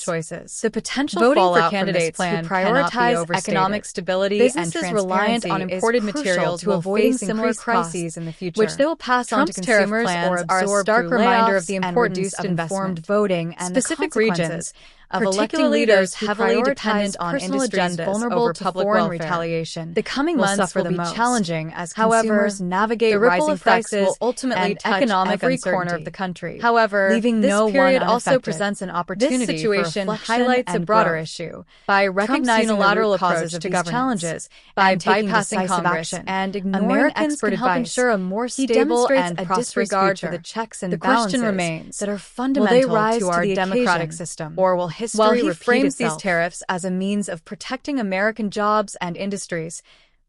choices. The potential Voting for fallout candidates from this who plan cannot be prioritize overstated. economic stability Businesses and reliant transparency on imported is crucial materials to will avoiding face similar increased costs, crises in the future, which they will pass on to Trump's tariff consumers plans or are a absorb stark through reminder of layoffs the and importance reduced of informed investment. voting and Specific the consequences regions of electing particularly leaders those who heavily prioritize dependent on personal industries agendas vulnerable over to public foreign welfare. retaliation. The coming will months suffer will the be most. challenging as However, consumers navigate the ripple rising effects prices will ultimately and touch economic every uncertainty. corner of the country. However, leaving this no one period also unaffected. presents an This opportunity situation for reflection highlights a and broader growth. issue. By Trump's recognizing the unilateral root approach causes to to these governance, challenges by and taking bypassing decisive Congress action, and ignoring Americans expert can help advice, ensure a more he stable demonstrates and a prosperous disregard future. for the checks and The question balances remains: that are will fundamental they rise to to our the democratic occasion, system, or will history while he repeat frames itself? these tariffs as a means of protecting American jobs and industries,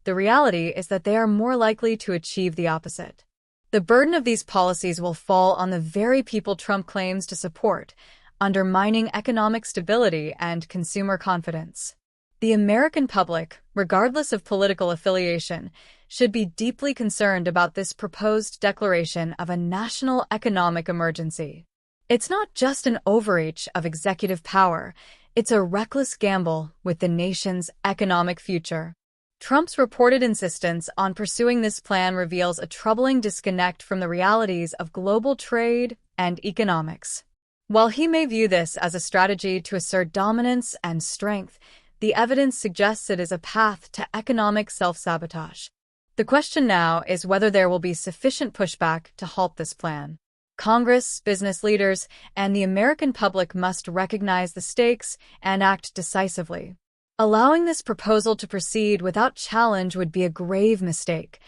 the reality is that they are more likely to achieve the opposite. The burden of these policies will fall on the very people Trump claims to support, undermining economic stability and consumer confidence. The American public, regardless of political affiliation, should be deeply concerned about this proposed declaration of a national economic emergency. It's not just an overreach of executive power, it's a reckless gamble with the nation's economic future. Trump's reported insistence on pursuing this plan reveals a troubling disconnect from the realities of global trade and economics. While he may view this as a strategy to assert dominance and strength, the evidence suggests it is a path to economic self-sabotage. The question now is whether there will be sufficient pushback to halt this plan. Congress, business leaders, and the American public must recognize the stakes and act decisively. Allowing this proposal to proceed without challenge would be a grave mistake,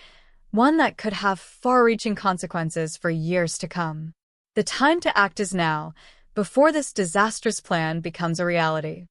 one that could have far-reaching consequences for years to come. The time to act is now, before this disastrous plan becomes a reality.